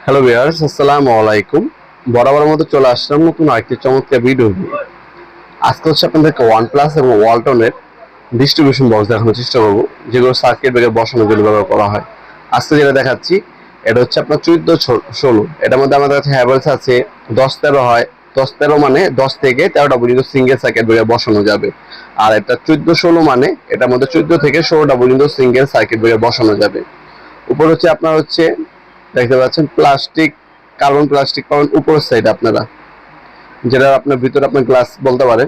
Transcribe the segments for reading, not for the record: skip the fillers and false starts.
Hello viewers, আসসালামু আলাইকুম। বরাবর মতো চলে আসলাম নতুন আরেকটি চমৎকার ভিডিও নিয়ে। আজকে হচ্ছে আপনাদেরকে ওয়ানপ্লাস এবং ওয়ালটনের ডিস্ট্রিবিউশন বক্স দেখানোর চেষ্টা করবো, যেগুলো সার্কিট ব্রেকার বসানোর জন্য ব্যবহার করা হয়। আজকে যেটা দেখাচ্ছি এটা হচ্ছে আপনার 14-16। এটার মধ্যে আমাদের কাছে হ্যাভেলস আছে 10-13 হয়। 10-13 মানে 10 থেকে 13টা পর্যন্ত সিঙ্গেল সার্কিট ব্রেকার বসানো যাবে। আর এটা 14-16 মানে এটার মধ্যে 14 থেকে 16টা পর্যন্ত সিঙ্গেল সার্কিট ব্রেকার বসানো যাবে। উপর হচ্ছে আপনার হচ্ছে দেখতে পাচ্ছেন প্লাস্টিক, কার্বন প্লাস্টিক পাবেন উপরের সাইডে আপনারা, যেটা আপনার ভিতরে আপনার গ্লাস বলতে পারেন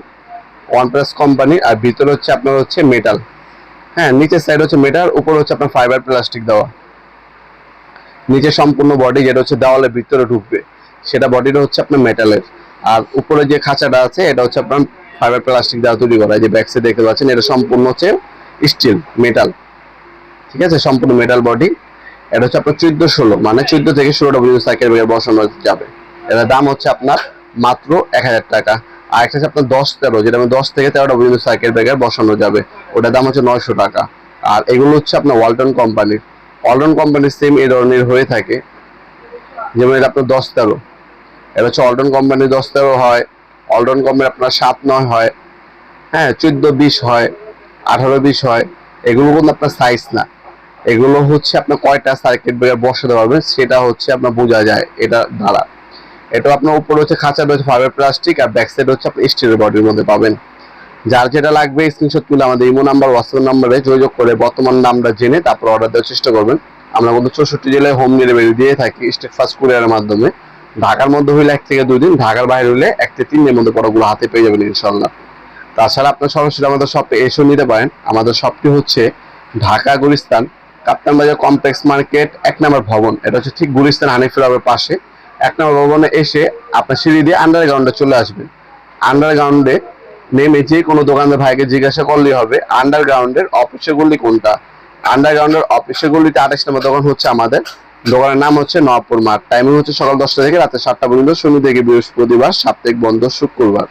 ওয়ান প্লাস কোম্পানি। আর ভিতরে হচ্ছে আপনার হচ্ছে মেটাল। হ্যাঁ, নিচের সাইড হচ্ছে মেটাল, উপরে হচ্ছে আপনার ফাইবার প্লাস্টিক দেওয়া। নিচে সম্পূর্ণ বডি যেটা হচ্ছে দেওয়ালের ভিতরে ঢুকবে সেটা বডিটা হচ্ছে আপনার মেটালের। আর উপরে যে খাঁচাটা আছে এটা হচ্ছে আপনার ফাইবার প্লাস্টিক দেওয়া তৈরি করা। যে ব্যাক সাইড দেখতে পাচ্ছেন এটা সম্পূর্ণ হচ্ছে স্টিল মেটাল। ঠিক আছে, সম্পূর্ণ মেটাল বডি। এটা হচ্ছে আপনার 14-16 মানে 14 থেকে 16টা পর্যন্ত সাইকেল ব্রেকার বসানো যাবে। এটার দাম হচ্ছে আপনার মাত্র 1000 টাকা। আর একটা হচ্ছে আপনার 10-13, যেটা 10 থেকে 13টা পর্যন্ত সাইকেল ব্রেকার বসানো যাবে, ওটার দাম হচ্ছে 900 টাকা। আর এগুলো হচ্ছে আপনার ওয়ালটন কোম্পানির। ওয়ালটন কোম্পানির সেম এই ধরনের হয়ে থাকে, যেমন এটা আপনার 10-13, এটা হচ্ছে ওয়ালটন কোম্পানির 10-13 হয়। ওয়ালটন কোম্পানি আপনার 7-9 হয়। হ্যাঁ, 14-20 হয়, 18-20 হয়। এগুলো কিন্তু আপনার সাইজ না, এগুলো হচ্ছে আপনার কয়টা সার্কিট ব্রেকার বসাতে পারবেন সেটা হচ্ছে আপনার বোঝা যায় এটা দ্বারা। এটা আপনার উপরে হচ্ছে খাঁচা রয়েছে ফাইবার প্লাস্টিক, আর ব্যাক সাইড হচ্ছে আপনি স্টিলের বডির মধ্যে পাবেন। যার যেটা লাগবে স্ক্রিনশট তুলে আমাদের ইমো নাম্বার, হোয়াটসঅ্যাপ নাম্বারে যোগাযোগ করে বর্তমান নামটা জেনে তারপর অর্ডার দেওয়ার চেষ্টা করবেন। আমরা কিন্তু 64 জেলায় হোম ডেলিভারি দিয়ে থাকি স্টেট ফাস্ট কুরিয়ারের মাধ্যমে। ঢাকার মধ্যে হইলে 1 থেকে 2 দিন, ঢাকার বাইরে হইলে 1 থেকে 3 দিনের মধ্যে প্রোডাক্টগুলো হাতে পেয়ে যাবেন ইনশাল্লাহ। তাছাড়া আপনার সরাসরি আমাদের শপে এসেও নিতে পারেন। আমাদের শপটি হচ্ছে ঢাকা গুলিস্তান কাপ্তান বাজার কমপ্লেক্স মার্কেট 1 নম্বর ভবন। এটা হচ্ছে ঠিক গুলিস্তান হানিফ ক্লাবের পাশে 1 নম্বর ভবনে এসে আপনার সিঁড়ি দিয়ে আন্ডারগ্রাউন্ডে চলে আসবেন। আন্ডারগ্রাউন্ডে নেমে যে কোনো দোকানদার ভাইকে জিজ্ঞাসা করলেই হবে আন্ডারগ্রাউন্ডের অফিসের গলি কোনটা। আন্ডারগ্রাউন্ডের অফিসের গলিতে 28 নম্বর দোকান হচ্ছে আমাদের। দোকানের নাম হচ্ছে নওয়াবপুর মাঠ। টাইমিং হচ্ছে সকাল 10টা থেকে রাতে 7টা পর্যন্ত, শনি থেকে বৃহস্পতিবার, সাপ্তাহিক বন্ধ শুক্রবার।